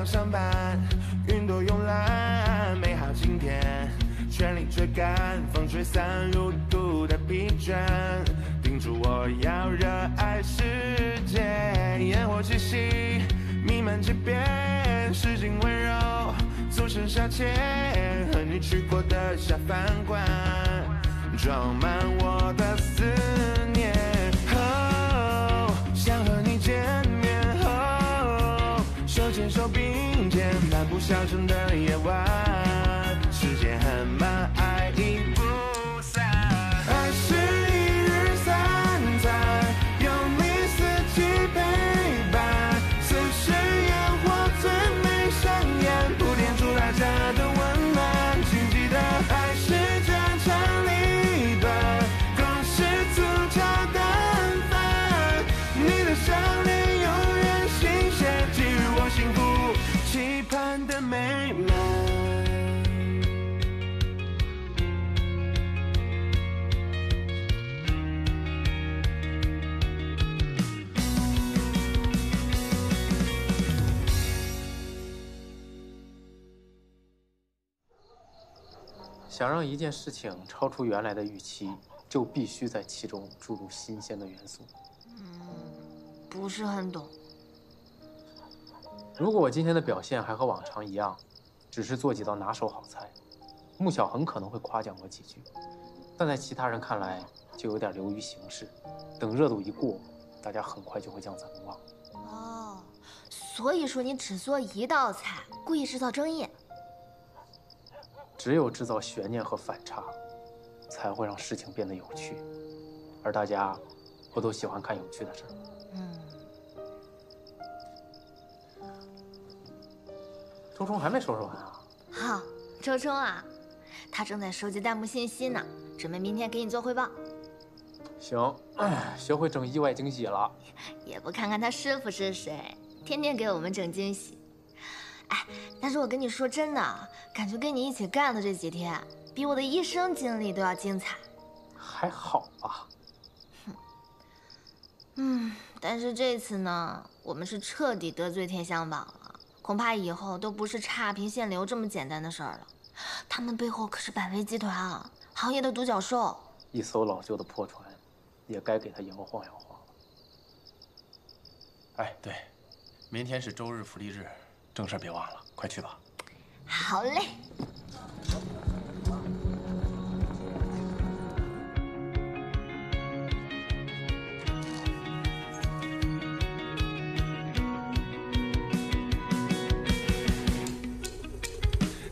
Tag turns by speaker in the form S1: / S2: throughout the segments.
S1: 阳上班，云朵慵懒，美好今天，全力追赶，风吹散路途的疲倦，叮嘱我要热爱世界，烟火气息弥漫街边，市井温柔俗生消遣，和你去过的下饭馆，装满我的思念。哦，想和你见面。哦，手牵手并肩，漫步小城的夜晚，时间很慢，爱已不散。爱是一日三餐，有你四季陪伴，此时烟火最美上演，铺垫出大家的温暖。请记得，爱是这场里短，共识足桥淡饭，你的笑脸永远新鲜，给予我幸福期盼的美满。
S2: 想让一件事情超出原来的预期，就必须在其中注入新鲜的元素。
S3: 不是很懂。
S2: 如果我今天的表现还和往常一样，只是做几道拿手好菜，穆晓很可能会夸奖我几句，但在其他人看来就有点流于形式。等热度一过，大家很快就会将咱们忘了。
S3: 哦，所以说你只做一道菜，故意制造争议。
S2: 只有制造悬念和反差，才会让事情变得有趣，而大家不都喜欢看有趣的事儿？周冲还没收拾完啊？
S3: 好，周冲啊，他正在收集弹幕信息呢，准备明天给你做汇报。
S2: 行，学会整意外惊喜了。
S3: 也不看看他师傅是谁，天天给我们整惊喜。哎，但是我跟你说真的，感觉跟你一起干的这几天，比我的一生经历都要精彩。
S2: 还好吧。
S3: 但是这次呢，我们是彻底得罪天香坊了，恐怕以后都不是差评限流这么简单的事儿了。他们背后可是百威集团啊，行业的独角兽。
S2: 一艘老旧的破船，也该给他摇晃摇晃了。
S4: 哎，对，明天是周日福利日。正事别忘了，快去吧。
S3: 好嘞。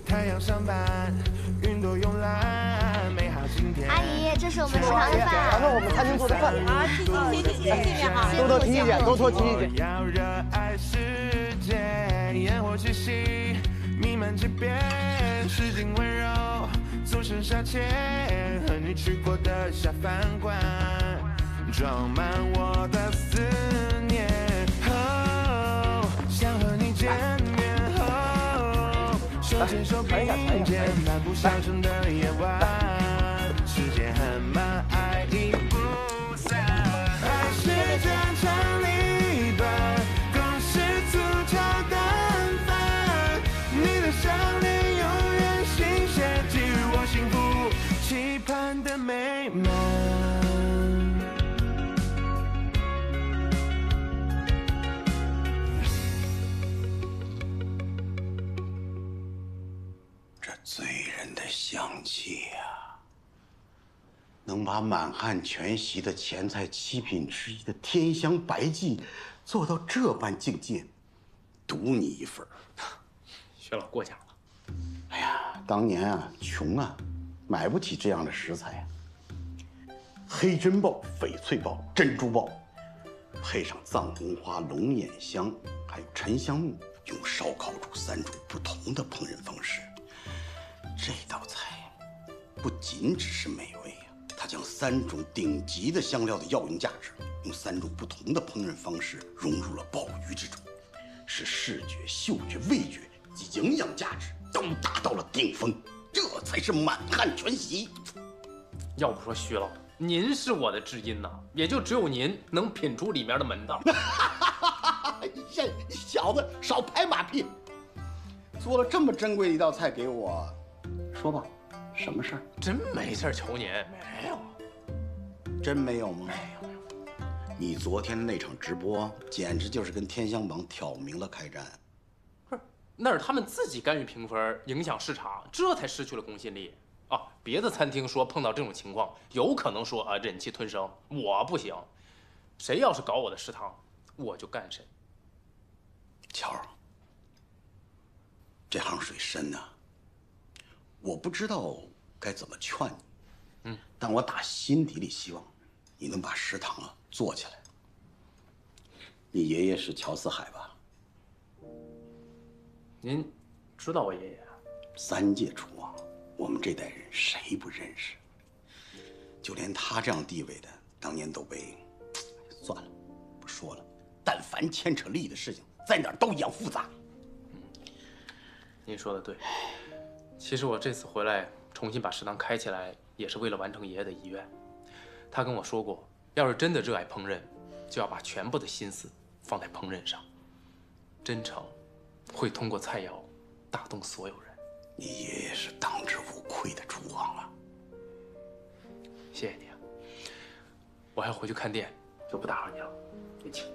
S1: 太阳上班，云朵慵懒，美好今天。
S3: 阿姨，这是我们食堂的饭。
S5: 尝尝我们餐厅做的饭。
S6: 谢谢哈。
S5: 多提意见，多提意见。
S1: 要热爱世界，烟火气息弥漫街边，市井温柔俗生消遣，和你去过的下饭馆，装满我的思念。哦，想和你见面。哦，手牵手并肩，漫步小城的夜晚，时间很慢，爱已不散。爱是这场里短，共识足桥淡饭，你的笑脸永远新鲜，给予我幸福期盼的美满。
S7: 这醉人的香气呀，能把满汉全席的前菜7品之一的天香白记做到这般境界，赌你一份。
S2: 薛老过奖了。
S7: 哎呀，当年啊，穷啊，买不起这样的食材啊。黑珍鲍、翡翠鲍、珍珠鲍，配上藏红花、龙眼香，还有沉香木，用烧烤煮3种不同的烹饪方式。这道菜不仅只是美味啊，它将3种顶级的香料的药用价值，用3种不同的烹饪方式融入了鲍鱼之中，使视觉、嗅觉、味觉及营养价值都达到了顶峰，这才是满汉全席。
S2: 要不说薛老，您是我的知音呐，也就只有您能品出里面的门道。
S7: 小子，少拍马屁！做了这么珍贵的一道菜给我，说吧，什么事儿？
S4: 真没事，求您，没有，
S7: 真没有吗？没有。你昨天的那场直播，简直就是跟天香榜挑明了开战。
S2: 不是，那是他们自己干预评分，影响市场，这才失去了公信力啊！别的餐厅说碰到这种情况，有可能说啊忍气吞声，我不行。谁要是搞我的食堂，我就干谁。
S7: 乔儿，这行水深呐，我不知道该怎么劝你。但我打心底里希望你能把食堂啊做起来。你爷爷是乔四海吧？
S2: 您知道我爷爷啊
S7: 3届厨王，我们这代人谁不认识？就连他这样地位的，当年都被……算了，不说了。但凡牵扯利益的事情，在哪儿都一样复杂。
S2: 您说的对，其实我这次回来重新把食堂开起来，也是为了完成爷爷的遗愿。他跟我说过，要是真的热爱烹饪，就要把全部的心思放在烹饪上。真诚会通过菜肴打动所有人。
S7: 你爷爷是当之无愧的厨王啊！
S2: 谢谢你啊，我还要回去看店，就不打扰你了，您请。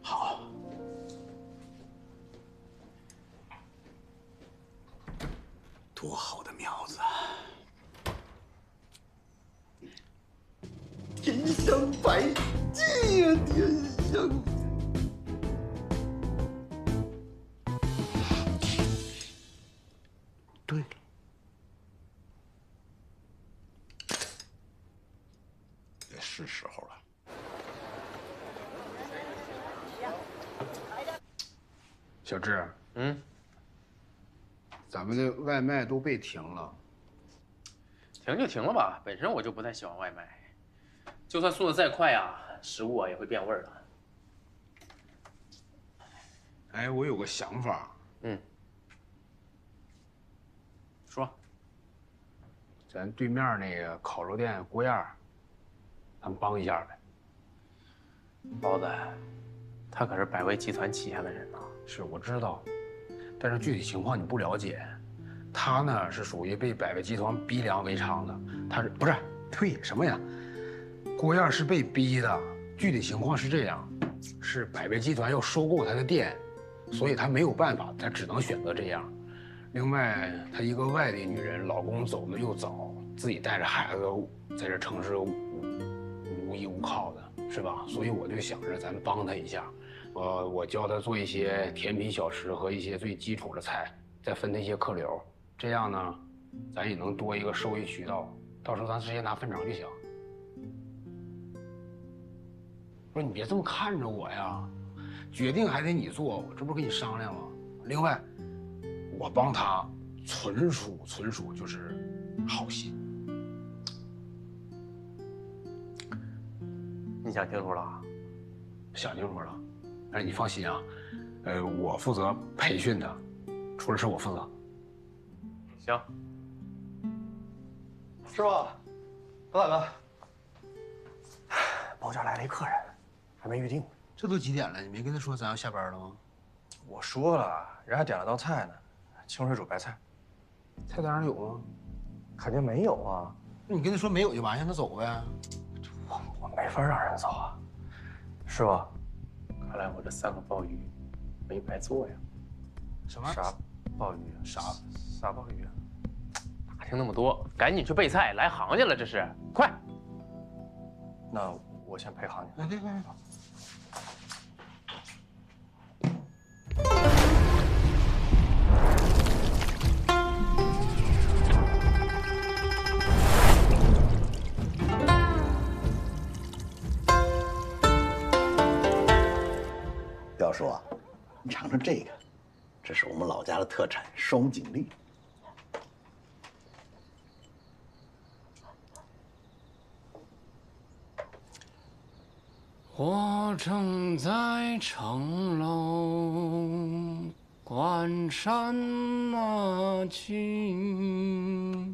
S7: 好。多好的苗子！天香百计呀，天香！对了，也是时候了。
S5: 小志，咱们的外卖都被停了。
S2: 停就停了吧，本身我就不太喜欢外卖，就算送的再快啊，食物啊也会变味儿的。
S5: 哎，我有个想法。
S2: 说。
S5: 咱对面那个烤肉店郭燕儿，咱们帮一下呗。
S2: 包子，他可是百威集团旗下的人呐。
S5: 是，我知道，但是具体情况你不了解。他呢是属于被百威集团逼良为娼的，他是不是？对什么呀？郭燕是被逼的，具体情况是这样，是百威集团要收购他的店，所以他没有办法，他只能选择这样。另外，她一个外地女人，老公走的又早，自己带着孩子在这城市无依无靠的，是吧？所以我就想着咱帮她一下，我教她做一些甜品小吃和一些最基础的菜，再分她一些客流，这样呢，咱也能多一个收益渠道，到时候咱直接拿分成就行。不是你别这么看着我呀，决定还得你做，我这不是跟你商量吗？另外。我帮他，纯属就是好心。
S2: 你想清楚了？
S5: 想清楚了。但是你放心啊，我负责培训他，出了事我负责。
S2: 行。
S8: 师傅，老大哥，包家来了一客人，还没预定。
S5: 这都几点了？你没跟他说咱要下班了吗？
S8: 我说了，人还点了道菜呢。清水煮白菜，
S5: 菜单上有吗？
S8: 肯定没有啊。
S5: 那你跟他说没有就完，让他走呗。
S8: 我没法让人走啊。师傅，
S2: 看来我这3个鲍鱼没白做呀。
S5: 什么？
S8: 啥鲍鱼？啥鲍鱼？
S2: 打听那么多，赶紧去备菜，来行去了这是，快！
S8: 那我先陪行去。
S5: 别。
S7: 表叔啊，你尝尝这个，这是我们老家的特产双井栗。
S9: 我正在城楼关山那去，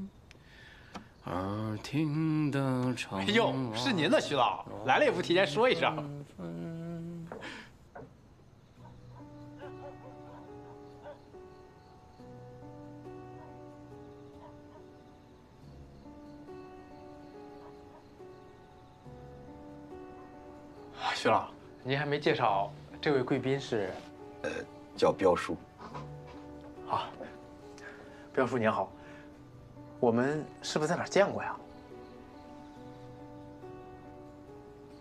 S9: 耳听得城。
S2: 哎呦，是您的徐老，来了也不提前说一声。徐老，您还没介绍这位贵宾是？
S7: 叫彪叔。
S2: 啊，彪叔您好，我们是不是在哪儿见过呀？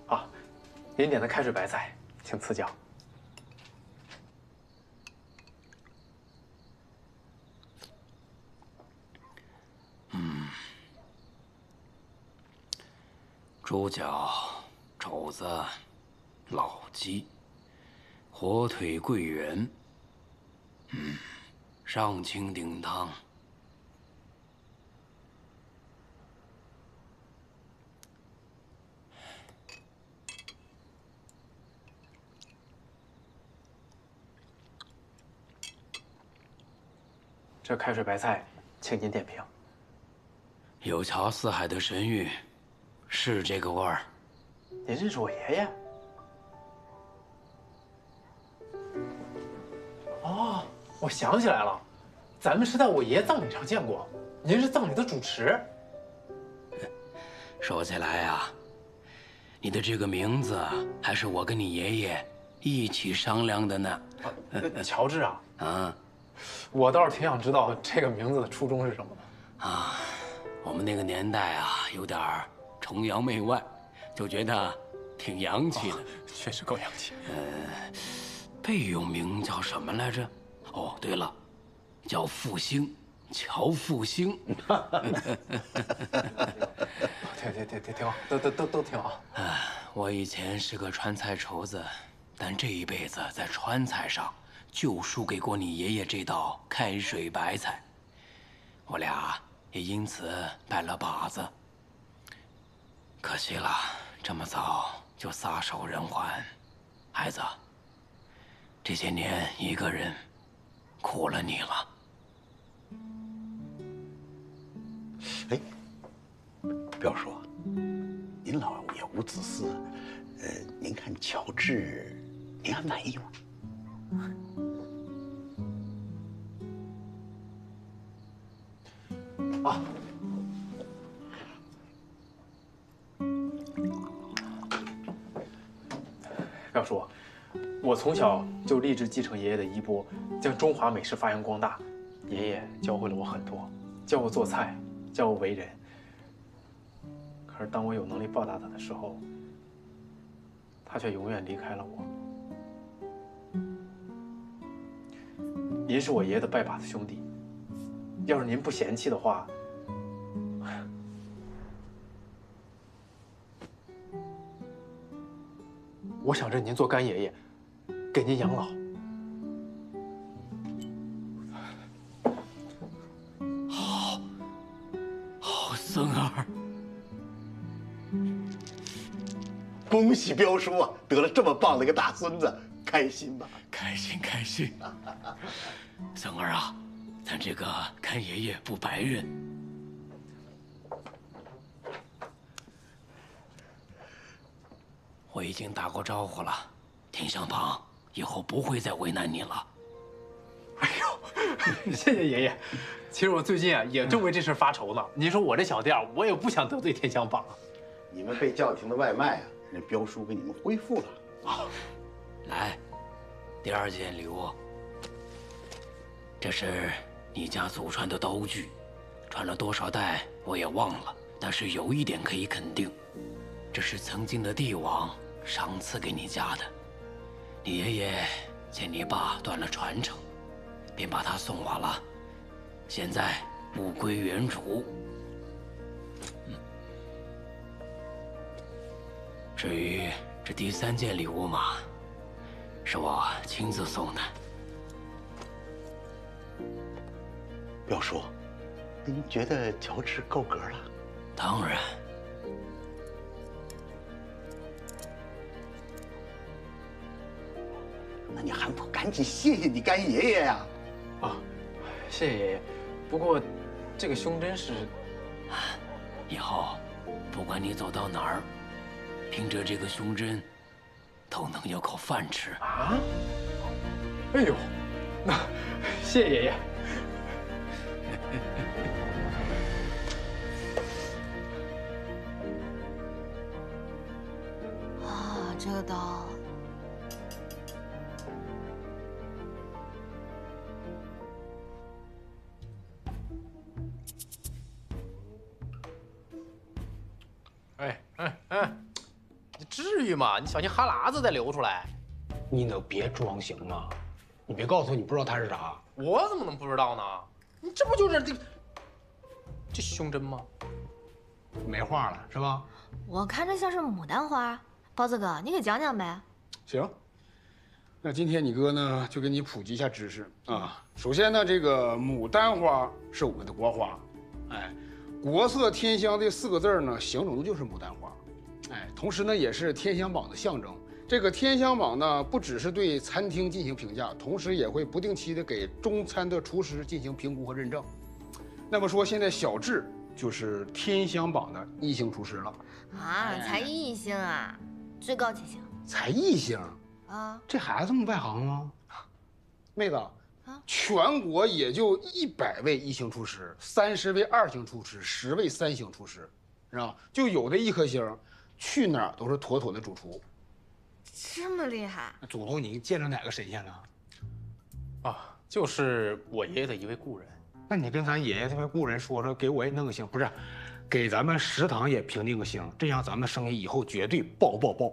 S2: 啊，您点的开水白菜，请赐教。
S9: 猪脚、肘子、老鸡、火腿桂圆，上清顶汤。
S2: 这开水白菜，请您点评。
S9: 有桥四海的神韵，是这个味儿。
S2: 您认识我爷爷？哦，我想起来了，咱们是在我爷爷葬礼上见过，您是葬礼的主持。
S9: 说起来啊，你的这个名字还是我跟你爷爷一起商量的呢。
S2: 乔治啊，
S9: 啊，
S2: 我倒是挺想知道这个名字的初衷是什么的。
S9: 啊，我们那个年代啊，有点崇洋媚外，就觉得挺洋气的。
S4: 确实够洋气。
S9: 备用名叫什么来着？哦，对了，叫复兴，乔复兴。
S2: 挺好，都挺好。
S9: 我以前是个川菜厨子，但这一辈子在川菜上就输给过你爷爷这道开水白菜，我俩也因此拜了把子。可惜了，这么早就撒手人寰，孩子，这些年一个人苦了你了。
S7: 哎，彪叔，您老也无子嗣，您看乔治，您还满意吗？
S2: 啊，彪叔，我从小就立志继承爷爷的衣钵，将中华美食发扬光大。爷爷教会了我很多，教我做菜，教我为人。可是当我有能力报答他的时候，他却永远离开了我。您是我爷爷的拜把子兄弟，要是您不嫌弃的话，我想认您做干爷爷，给您养老。
S9: 好，孙儿，
S7: 恭喜彪叔啊，得了这么棒的一个大孙子，开心吧？
S9: 开心开心。孙儿啊，咱这个干爷爷不白认。我已经打过招呼了，天香旁以后不会再为难你了。
S2: 哎呦，谢谢爷爷。其实我最近啊也正为这事发愁呢。您说我这小店儿，我也不想得罪天香坊啊。
S7: 你们被叫停的外卖啊，人彪叔给你们恢复了。
S9: 来，第二件礼物，这是你家祖传的刀具，传了多少代我也忘了，但是有一点可以肯定，这是曾经的帝王赏赐给你家的。你爷爷见你爸断了传承，便把它送我了，现在物归原主。至于这第三件礼物嘛，是我亲自送的。
S7: 彪叔，您觉得乔治够格了？
S9: 当然。
S7: 那你还不赶紧谢谢你干爷爷呀？
S2: 啊，谢谢爷爷。不过，这个胸针是……
S9: 以后不管你走到哪儿，凭着这个胸针，都能有口饭吃
S2: 啊！哎呦，那谢谢爷爷。
S3: 啊，这个刀。
S2: 你至于吗？你小心哈喇子再流出来。
S5: 你能别装行吗？你别告诉我你不知道它是啥。
S2: 我怎么能不知道呢？你这不就是这胸针吗？
S5: 没话了是吧？
S3: 我看着像是牡丹花。包子哥，你给讲讲呗。
S5: 行，那今天你哥呢就给你普及一下知识啊。首先呢，这个牡丹花是我们的国花，哎，国色天香这4个字呢，形容的就是牡丹花，哎，同时呢也是天香榜的象征。这个天香榜呢，不只是对餐厅进行评价，同时也会不定期的给中餐的厨师进行评估和认证。那么说，现在小智就是天香榜的1星厨师了。
S3: 啊，才1星啊，最高几星？
S5: 才1星
S3: 啊？
S5: 这孩子这么外行吗？妹子，全国也就100位1星厨师，30位2星厨师，10位3星厨师，是吧？就有的1颗星，去哪儿都是妥妥的主厨。
S3: 这么厉害？
S5: 祖宗，你见着哪个神仙了？
S2: 啊，就是我爷爷的一位故人。
S5: 那你跟咱爷爷这位故人说说，给我也弄个星，不是，给咱们食堂也评定个星，这样咱们生意以后绝对爆爆爆。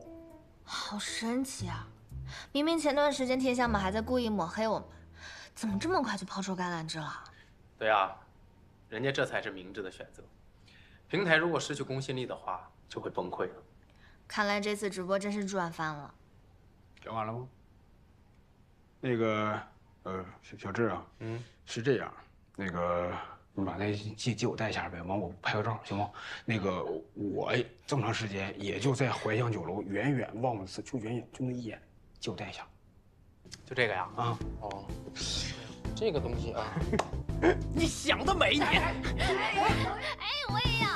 S3: 好神奇啊！明明前段时间天香榜还在故意抹黑我们，怎么这么快就抛出橄榄枝了？
S2: 对啊，人家这才是明智的选择。平台如果失去公信力的话，就会崩溃了。
S3: 看来这次直播真是赚翻了。
S5: 讲完了吗？那个，小智啊，是这样，那个你把那借我带一下呗，完我拍个照行吗？那个我这么长时间也就在怀香酒楼远远望了次，就远远就那一眼，借我带一下。
S2: 就这个呀？啊，哦，这个东西啊，你想得美，你！
S3: 哎，我也要。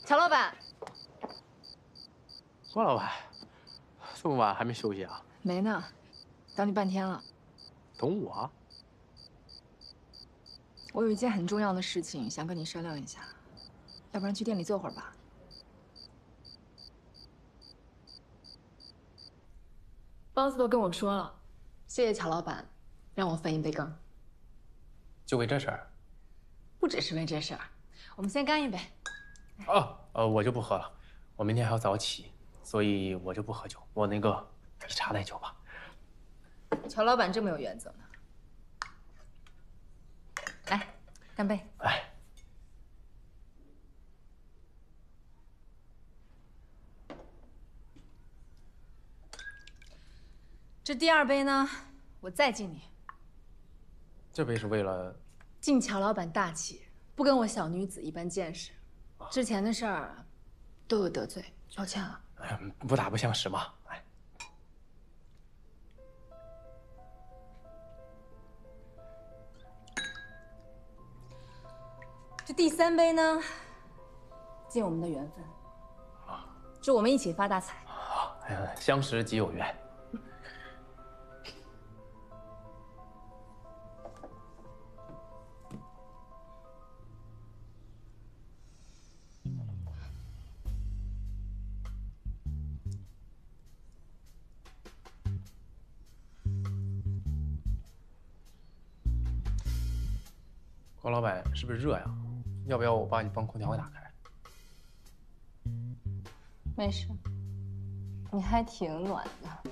S6: 乔老板，
S2: 郭老板，这么晚还没休息啊？
S6: 没呢，等你半天了。
S2: 等我？
S6: 我有一件很重要的事情想跟你商量一下，要不然去店里坐会儿吧。包子都跟我说了，谢谢乔老板，让我分一杯羹。
S2: 就为这事儿？
S6: 不只是为这事儿，我们先干一杯。
S2: 我就不喝了，我明天还要早起，所以我就不喝酒。我那个以茶代酒吧。
S6: 乔老板这么有原则呢。来，干杯！
S2: 哎，
S6: 这第2杯呢，我再敬你。
S2: 这杯是为了
S6: 敬乔老板大气，不跟我小女子一般见识。之前的事儿都有得罪，抱歉了。
S2: 不打不相识嘛。哎，
S6: 这第3杯呢，敬我们的缘分。祝我们一起发大财。
S2: 相识即有缘。郭老板，是不是热呀？要不要我帮你空调给打开？
S6: 没事，你还挺暖的。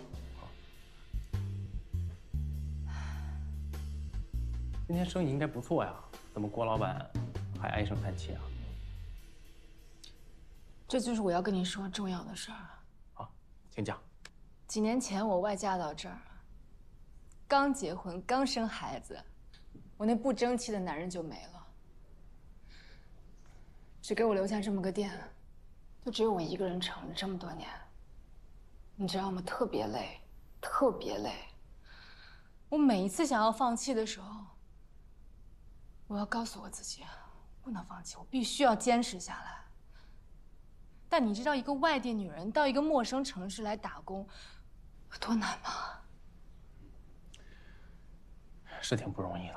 S2: 今天生意应该不错呀，怎么郭老板还唉声叹气啊？
S6: 这就是我要跟你说重要的事儿。
S2: 好，请讲。
S6: 几年前我外嫁到这儿，刚结婚，刚生孩子。我那不争气的男人就没了，只给我留下这么个店，就只有我一个人撑了这么多年。你知道吗？特别累，特别累。我每一次想要放弃的时候，我要告诉我自己，不能放弃，我必须要坚持下来。但你知道，一个外地女人到一个陌生城市来打工，有多难吗？
S2: 是挺不容易的，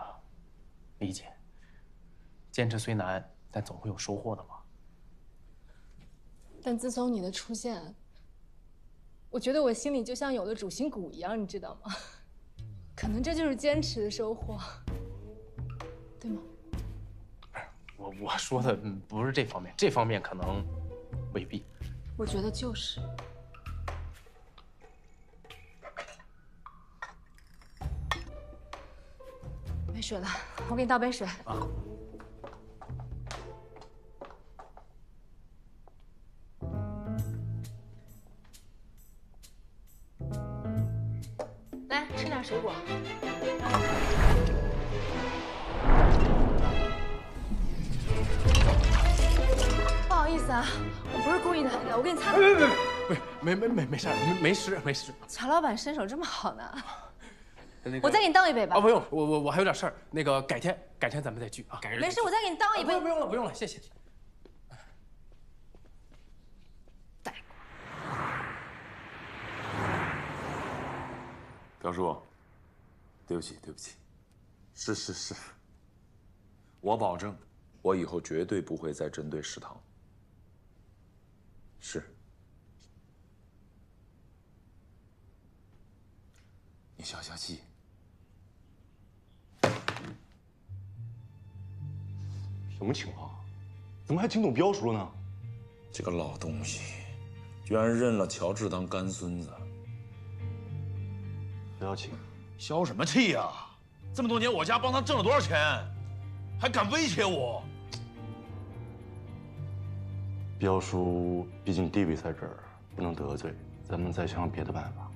S2: 理解。坚持虽难，但总会有收获的嘛。
S6: 但自从你的出现，我觉得我心里就像有了主心骨一样，你知道吗？可能这就是坚持的收获，对吗？
S2: 我说的不是这方面，这方面可能未必。
S6: 我觉得就是。没水了，我给你倒杯水。啊。来，吃点水果。不好意思啊，我不是故意的，我给你擦。
S2: 没事，没事。
S6: 乔老板身手这么好呢。我再给你倒一杯吧。
S2: 不用，我还有点事儿，那个改天咱们再聚啊。改日。
S6: 没事，我再给你倒一杯。
S2: 不用了，谢谢。
S10: 朴叔，对不起，是，我保证，我以后绝对不会再针对食堂。是，你消消气。
S11: 什么情况？怎么还惊动彪叔了呢？
S10: 这个老东西，居然认了乔治当干孙子。
S11: 不要气，
S10: 消什么气呀？这么多年我家帮他挣了多少钱，还敢威胁我？
S11: 彪叔毕竟地位在这儿，不能得罪，咱们再想想别的办法。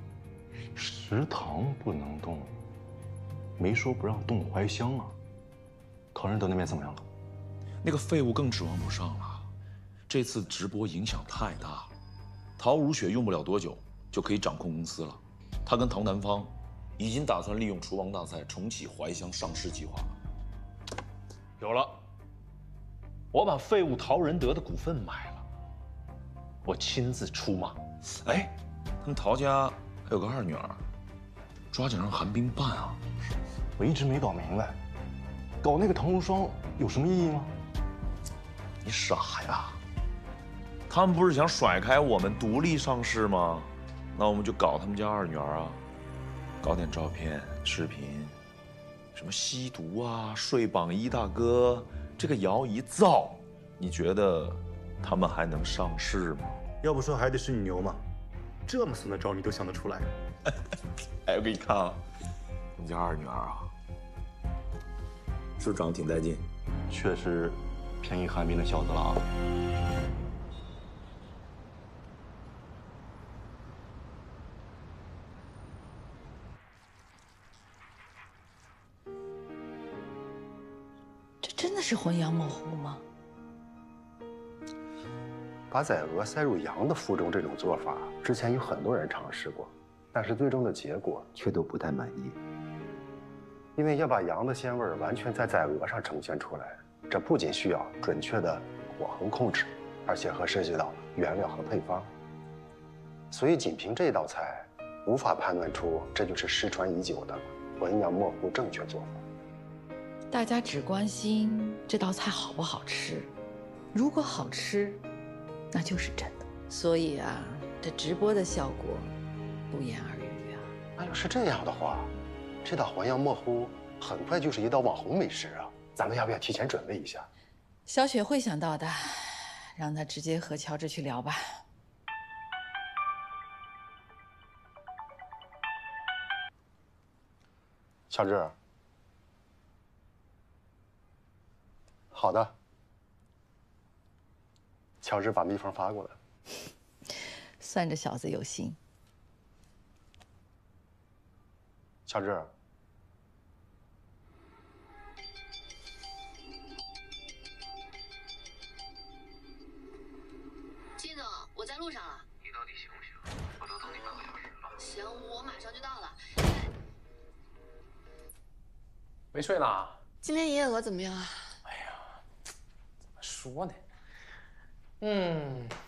S11: 食堂不能动，没说不让动怀乡啊。陶仁德那边怎么样了？
S10: 那个废物更指望不上了，这次直播影响太大，陶如雪用不了多久就可以掌控公司了。他跟陶南方已经打算利用厨王大赛重启怀乡上市计划了。
S11: 有了，我把废物陶仁德的股份买了，我亲自出马。
S10: 哎，他们陶家还有个二女儿，抓紧让韩冰办啊！
S11: 我一直没搞明白，搞那个唐无双有什么意义吗？
S10: 你傻呀！他们不是想甩开我们独立上市吗？那我们就搞他们家二女儿啊，搞点照片、视频，什么吸毒啊、睡榜一大哥，这个谣一造，你觉得他们还能上市吗？
S11: 要不说还得是你牛嘛，这么损的招你都想得出来。
S10: 哎，我给你看啊，我们家二女儿啊，是不是长得挺带劲？
S11: 确实便宜韩冰的小子了啊。
S12: 这真的是浑羊模糊吗？
S13: 把崽鹅塞入羊的腹中这种做法，之前有很多人尝试过，但是最终的结果却都不太满意。因为要把羊的鲜味完全在崽鹅上呈现出来，这不仅需要准确的火候控制，而且还涉及到原料和配方。所以仅凭这道菜，无法判断出这就是失传已久的浑羊模糊正确做法。
S12: 大家只关心这道菜好不好吃，如果好吃，那就是真的。所以啊，这直播的效果不言而喻啊。
S13: 那要是这样的话，这道浑羊模糊很快就是一道网红美食啊！咱们要不要提前准备一下？
S12: 小雪会想到的，让她直接和乔治去聊吧。
S13: 乔治，好的。乔治把蜜蜂发过来。
S12: 算这小子有心。
S13: 乔治，
S3: 金总，我在路上了。
S14: 你到底行不行？我都等你半个小时了。
S3: 行，我马上就到了。
S2: 没睡呢？
S6: 今天营业额怎么样啊？
S2: 哎呀，怎么说呢？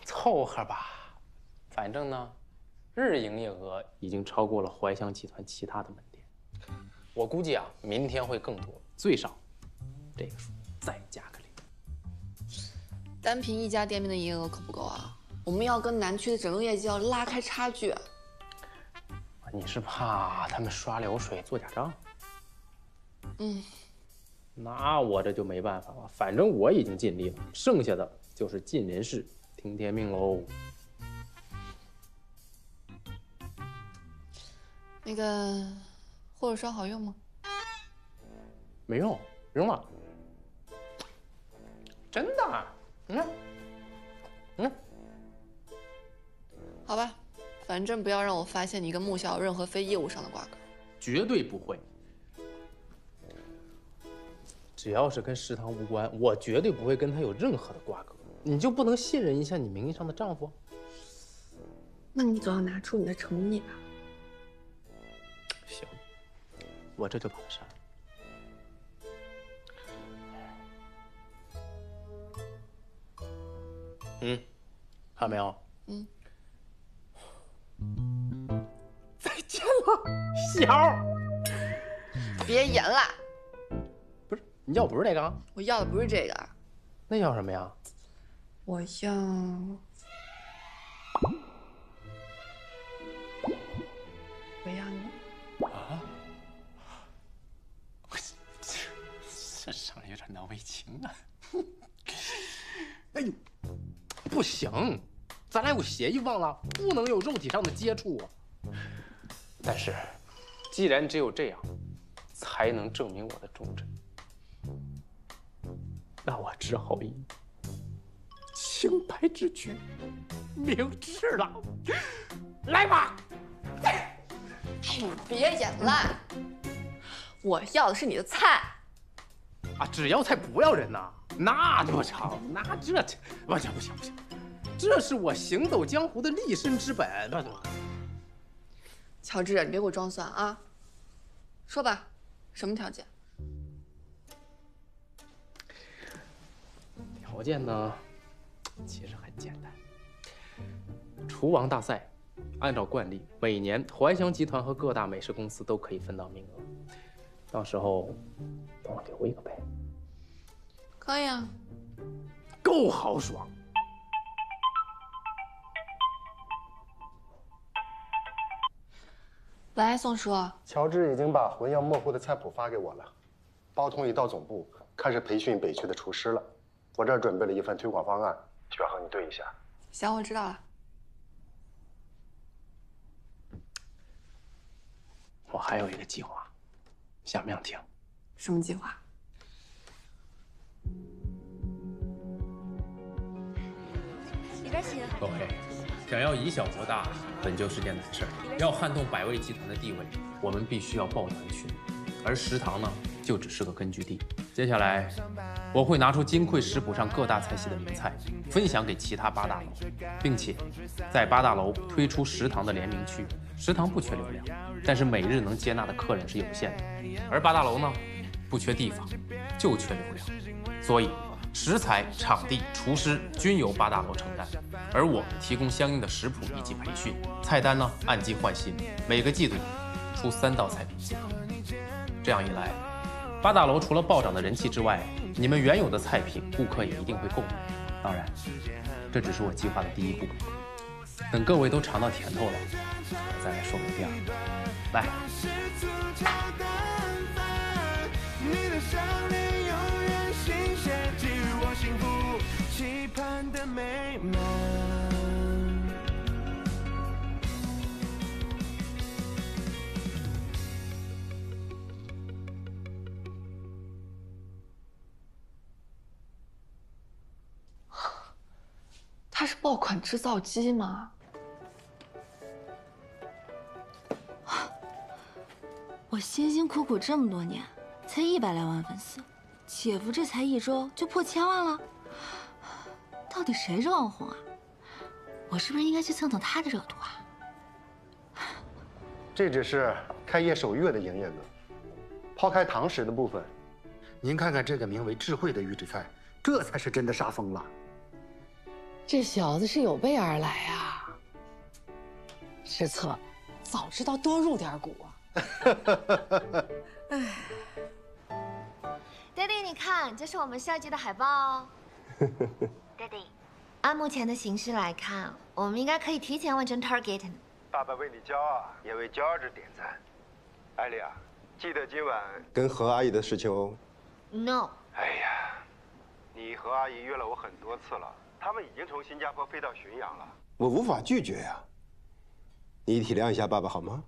S2: 凑合吧。反正呢，日营业额已经超过了怀乡集团其他的门店。我估计啊，明天会更多，最少这个数再加个0。
S15: 单凭一家店面的营业额可不够啊，我们要跟南区的整个业绩要拉开差距。
S2: 你是怕他们刷流水做假账？那我这就没办法了，反正我已经尽力了，剩下的就是尽人事，听天命喽。
S15: 那个护手霜好用吗？
S2: 没用，扔了。真的？
S15: 好吧，反正不要让我发现你跟穆小有任何非业务上的瓜葛。
S2: 绝对不会。只要是跟食堂无关，我绝对不会跟他有任何的瓜葛。你就不能信任一下你名义上的丈夫？
S15: 那你总要拿出你的诚意吧。
S2: 行，我这就把他删了。看到没有？再见了，小。
S15: 别演了。
S2: 不是，你要不是这个？
S15: 我要的不是这个。
S2: 那要什么呀？
S15: 我要。我要你。
S4: 啊？这上来有点难为情啊。
S2: 哎呦，不行，咱俩有协议忘了，不能有肉体上的接触。但是，既然只有这样，才能证明我的忠贞，那我只好以清白之举明志了。来吧！
S15: 你别演了，我要的是你的菜。
S2: 啊，只要菜不要人呐，那就成，那这不行，这是我行走江湖的立身之本。
S15: 乔治，你别给我装蒜啊！说吧，什么条件？
S2: 条件呢，其实很简单。厨王大赛，按照惯例，每年怀香集团和各大美食公司都可以分到名额，到时候帮我留一个呗。
S15: 可以啊，
S2: 够豪爽。
S15: 喂，宋叔。
S13: 乔治已经把浑妖模糊的菜谱发给我了，包通已到总部，开始培训北区的厨师了。我这儿准备了一份推广方案，需要和你对一下。
S15: 行，我知道了。
S2: 我还有一个计划，想不想听？
S15: 什么计划？
S3: 里边请。
S2: 各位，想要以小博大，本就是件难事儿。要撼动百味集团的地位，我们必须要抱团取暖，而食堂呢，就只是个根据地。接下来，我会拿出金匮食谱上各大菜系的名菜，分享给其他8大楼，并且在8大楼推出食堂的联名区。食堂不缺流量，但是每日能接纳的客人是有限的，而8大楼呢，不缺地方，就缺流量，所以食材、场地、厨师均由8大楼承担，而我们提供相应的食谱以及培训。菜单呢，按季换新，每个季度出3道菜品即可。这样一来，8大楼除了暴涨的人气之外，你们原有的菜品顾客也一定会购买。当然，这只是我计划的第一步。等各位都尝到甜头了，我再来说明第2步。来。
S1: 你的笑脸永远新鲜，给予我幸福期盼的美梦。
S15: 他是爆款制造机吗？
S3: 我辛辛苦苦这么多年，才100来万粉丝，姐夫这才1周就破1000万了。到底谁是网红啊？我是不是应该去蹭蹭他的热度啊？
S13: 这只是开业首月的营业额，抛开堂食的部分，您看看这个名为智慧的预制菜，这才是真的杀疯了。
S12: 这小子是有备而来啊！失策，早知道多入点股啊！
S3: 爹地，你看，这是我们校剧的海报哦。爹地，按目前的形势来看，我们应该可以提前完成 target 呢。
S13: 爸爸为你骄傲，也为骄傲者点赞。艾丽啊，记得今晚跟何阿姨的事情哦。
S3: No。
S13: 哎呀，你和阿姨约了我很多次了，他们已经从新加坡飞到浔阳了，我无法拒绝呀。你体谅一下爸爸好吗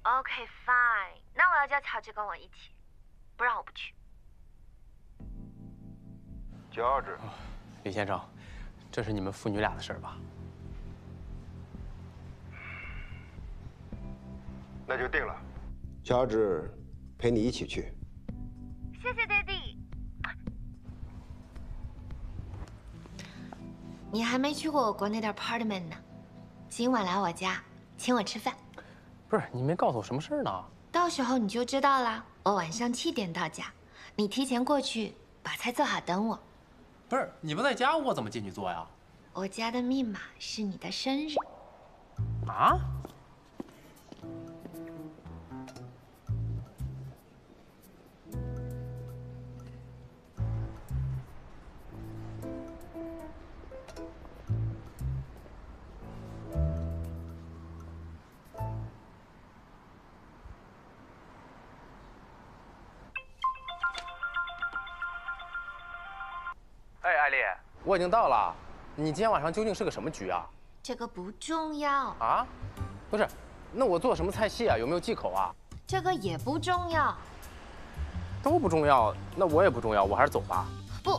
S3: ？OK fine， 那我要叫乔治跟我一起，不然我不去。
S13: 乔治，
S2: 李先生，这是你们父女俩的事儿吧？
S13: 那就定了，乔治陪你一起去。
S3: 谢谢爹地。你还没去过我国内的 apartment 呢，今晚来我家，请我吃饭。
S2: 不是，你没告诉我什么事儿呢？
S3: 到时候你就知道啦。我晚上7点到家，你提前过去把菜做好等我。
S2: 不是，你不在家，我怎么进去做呀？
S3: 我家的密码是你的生日。
S2: 啊？
S16: 哎，艾丽，
S2: 我已经到了。你今天晚上究竟是个什么局啊？
S3: 这个不重要
S2: 啊？不是，那我做什么菜系啊？有没有忌口啊？
S3: 这个也不重要。
S2: 都不重要，那我也不重要，我还是走吧。
S3: 不，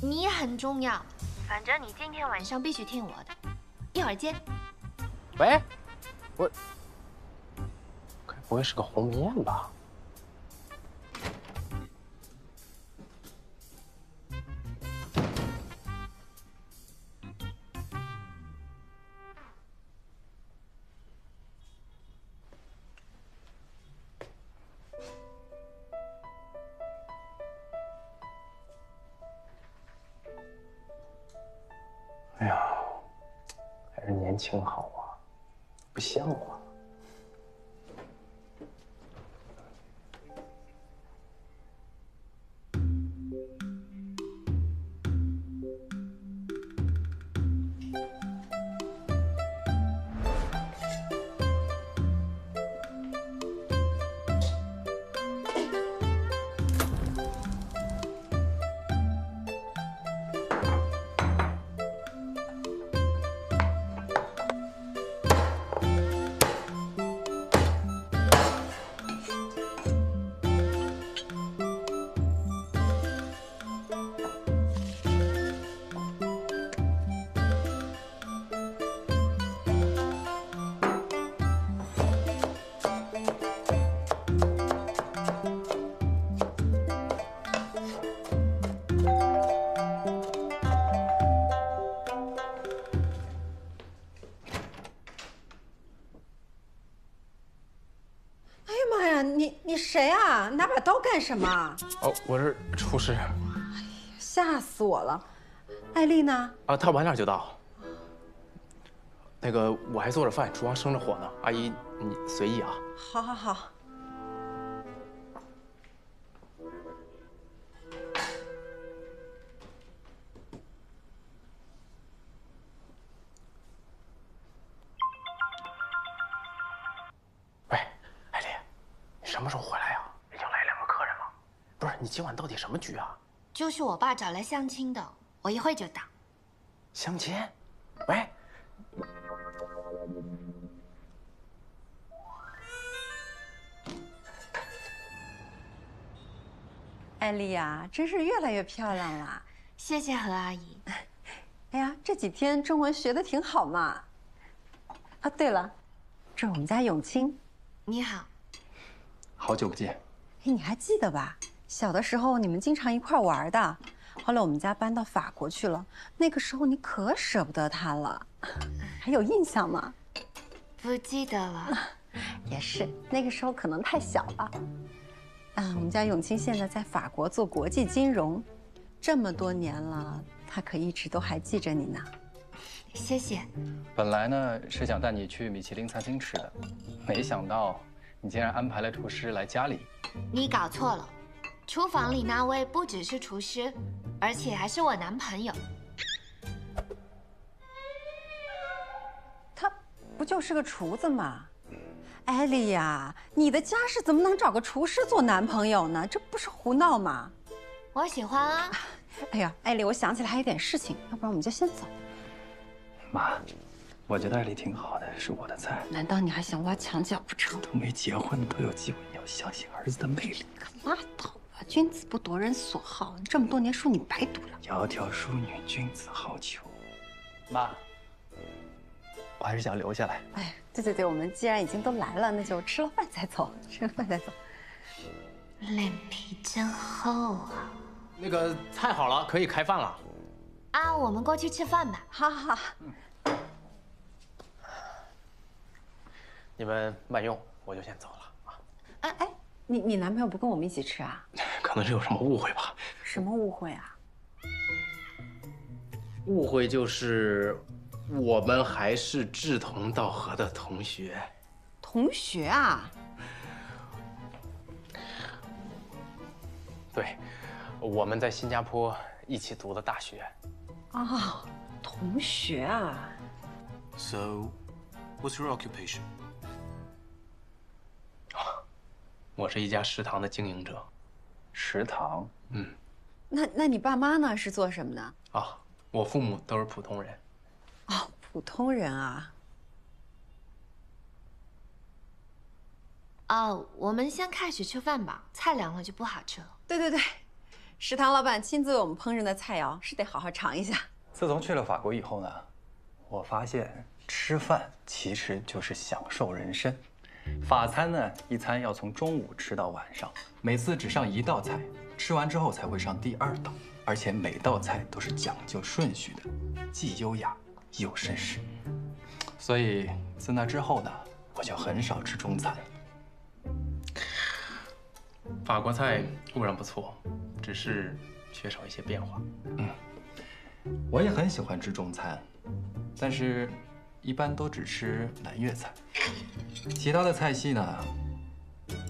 S3: 你很重要。反正你今天晚上必须听我的。一会儿见。
S2: 喂，我该不会是个鸿门宴吧？哎呀，还是年轻好啊，不像我。
S17: 你谁啊？拿把刀干什么？
S2: 哦，我是厨师。
S17: 吓死我了！艾丽呢？
S2: 啊，她晚点就到。那个，我还做着饭，厨房生着火呢。阿姨，你随意啊。
S17: 好，好，好。
S2: 喂，艾丽，你什么时候回来呀？已经来2个客人了。不是，你今晚到底什么局啊？
S3: 就是我爸找来相亲的，我一会就到。
S2: 相亲？喂。
S17: 艾丽呀，真是越来越漂亮了。
S3: 谢谢何阿姨。
S17: 哎呀，这几天中文学得挺好嘛。啊，对了，这是我们家永清。
S3: 你好。
S2: 好久不见。
S17: 哎，你还记得吧？小的时候你们经常一块玩的。后来我们家搬到法国去了，那个时候你可舍不得他了，还有印象吗？
S3: 不记得了。
S17: 也是，那个时候可能太小了。我们家永清现在在法国做国际金融，这么多年了，他可一直都还记着你呢。
S3: 谢谢。
S18: 本来呢是想带你去米其林餐厅吃的，没想到你竟然安排了厨师来家里。
S3: 你搞错了，厨房里那位不只是厨师，而且还是我男朋友。
S17: 他不就是个厨子吗？艾丽呀，你的家世怎么能找个厨师做男朋友呢？这不是胡闹吗？
S3: 我喜欢啊。
S17: 哎呀，艾丽，我想起来还有点事情，要不然我们就先走。
S18: 妈，我觉得艾丽挺好的，是我的菜。
S17: 难道你还想挖墙脚不成？
S18: 都没结婚都有机会，你要相信儿子的魅力。
S17: 拉倒吧，君子不夺人所好，这么多年书你白读了。
S18: 窈窕淑女，君子好逑。妈，我还是想留下来。
S17: 哎，对，我们既然已经都来了，那就吃了饭再走，吃了饭再走。
S3: 脸皮真厚啊！
S2: 那个菜好了，可以开饭了。
S3: 啊，我们过去吃饭吧。
S17: 好。
S2: 你们慢用，我就先走了啊。
S17: 哎，你男朋友不跟我们一起吃啊？
S18: 可能是有什么误会吧。
S17: 什么误会啊？
S2: 误会就是我们还是志同道合的同学。
S17: 同学啊？
S2: 对，我们在新加坡一起读的大学。
S17: 哦，同学啊。
S4: So, what's your occupation?
S2: 我是一家食堂的经营者。
S18: 食堂？
S17: 那你爸妈呢？是做什么的？
S2: 啊，我父母都是普通人。
S17: 哦，普通人啊。
S3: 我们先开始吃饭吧，菜凉了就不好吃了。
S17: 对，食堂老板亲自为我们烹饪的菜肴是得好好尝一下。
S18: 自从去了法国以后呢，我发现吃饭其实就是享受人生。法餐呢，一餐要从中午吃到晚上，每次只上一道菜，吃完之后才会上第二道，而且每道菜都是讲究顺序的，既优雅又绅士。所以自那之后呢，我就很少吃中餐。
S2: 法国菜固然不错，只是缺少一些变化。
S18: 我也很喜欢吃中餐，但是一般都只吃南粤菜，其他的菜系呢，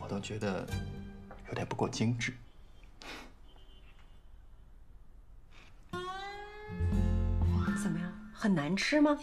S18: 我都觉得有点不够精致。
S17: 怎么样？很难吃吗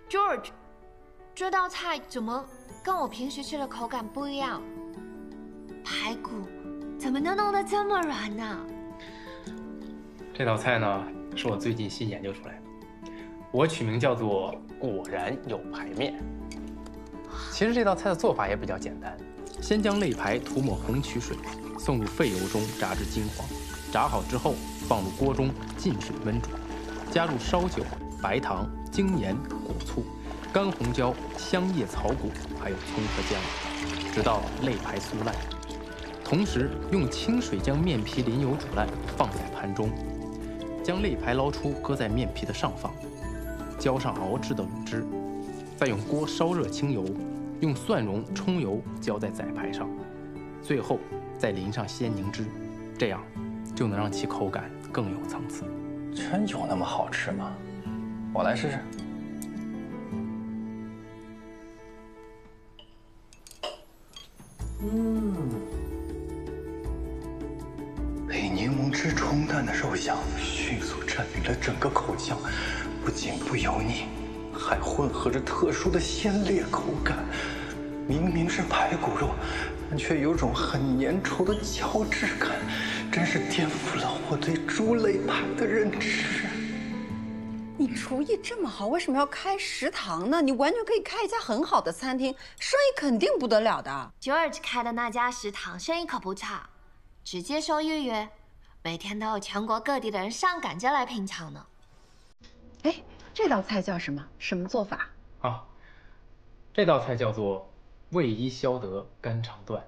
S17: ？George，
S3: 这道菜怎么跟我平时吃的口感不一样？排骨怎么能弄得这么软呢？
S2: 这道菜呢，是我最近新研究出来的，我取名叫做“果然有排面”。其实这道菜的做法也比较简单，先将肋排涂抹红曲水，送入沸油中炸至金黄，炸好之后放入锅中浸水焖煮，加入烧酒、白糖、精盐、果醋、干红椒、香叶、草果，还有葱和姜，直到肋排酥烂。同时用清水将面皮淋油煮烂，放在盘中，将肋排捞出，搁在面皮的上方，浇上熬制的卤汁，再用锅烧热清油，用蒜蓉、葱油浇在宰排上，最后再淋上鲜柠汁，这样就能让其口感更有层次。
S18: 真有那么好吃吗？我来试试。被柠檬汁冲淡的肉香迅速占领了整个口腔，不仅不油腻，还混合着特殊的鲜烈口感。明明是排骨肉，但却有种很粘稠的胶质感，真是颠覆了我对猪肋排的认知。
S17: 你厨艺这么好，为什么要开食堂呢？你完全可以开一家很好的餐厅，生意肯定不得了的。
S3: George 开的那家食堂生意可不差，只接受预约，每天都有全国各地的人上赶着来品尝呢。
S17: 哎，这道菜叫什么？什么做法？
S2: 啊，这道菜叫做味伊消得肝肠断。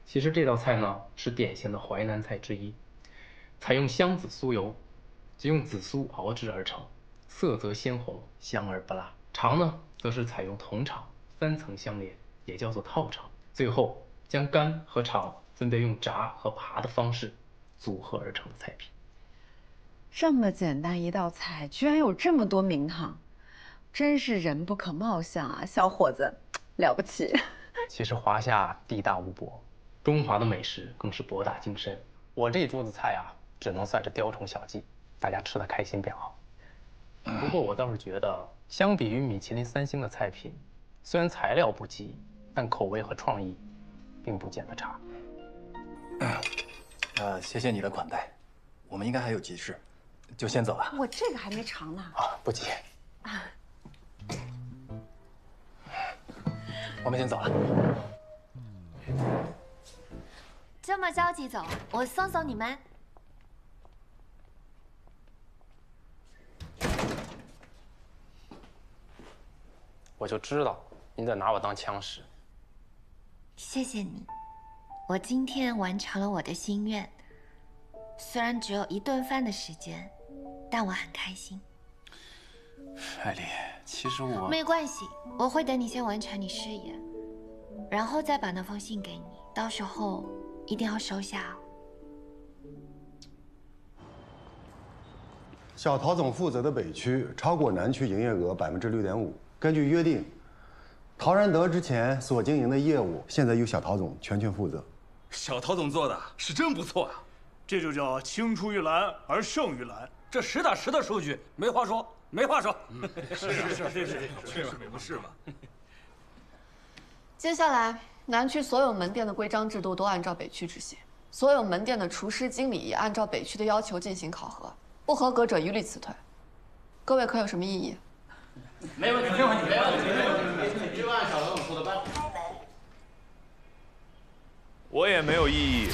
S2: 其实这道菜呢是典型的淮南菜之一，采用香子酥油，即用紫苏熬制而成，色泽鲜红，香而不辣。肠呢，则是采用同肠3层相连，也叫做套肠。最后将肝和肠分别用炸和扒的方式组合而成的菜品。
S17: 这么简单一道菜，居然有这么多名堂，真是人不可貌相啊，小伙子，了不起！
S2: 其实华夏地大物博，中华的美食更是博大精深。我这桌子菜啊，只能算是雕虫小技，大家吃得开心便好。不过我倒是觉得，相比于米其林3星的菜品，虽然材料不济，但口味和创意并不见得差。
S18: 谢谢你的款待，我们应该还有急事，就先走了。
S17: 我这个还没尝呢。
S2: 啊，不急。我们先走了。
S3: 这么着急走，我送送你们。
S2: 我就知道你在拿我当枪使。
S3: 谢谢你，我今天完成了我的心愿。虽然只有1顿饭的时间，但我很开心。
S4: 艾丽，其实我
S3: 没关系，我会等你先完成你事业，然后再把那封信给你，到时候一定要收下哦。
S13: 小陶总负责的北区超过南区营业额6.5%。根据约定，陶然德之前所经营的业务，现在由小陶总全权负责。
S16: 小陶总做的是真不错啊，这就叫青出于蓝而胜于蓝。这实打实的数据，没话说，没话说。是吧？
S15: 接下来，南区所有门店的规章制度都按照北区执行，所有门店的厨师、经理也按照北区的要求进行考核，不合格者一律辞退。各位可有什么异议？
S9: 没问题，没问题，没问题，就按小陶总说的办。
S10: 我也没有异议。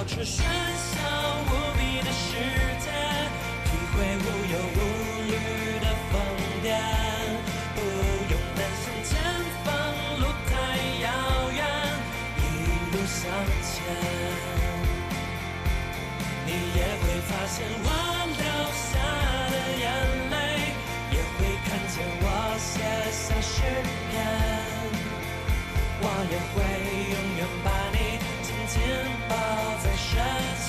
S1: 是喧嚣无比的世界，体会无忧无虑的疯癫，不用担心前方路太遥远，一路向前。你也会发现我流下的眼泪，也会看见我写下诗篇，我也会永远把你紧紧抱在身前。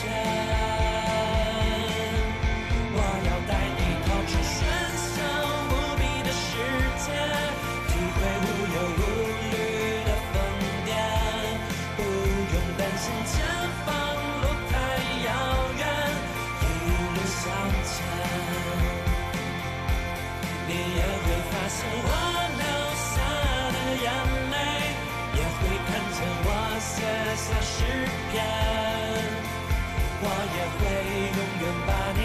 S1: 我要带你逃出喧嚣无比的世界，体会无忧无虑的疯癫，不用担心前方路太遥远，一路向前。你也会发现我流下的眼泪，也会看见我写下诗篇，我也会永远把你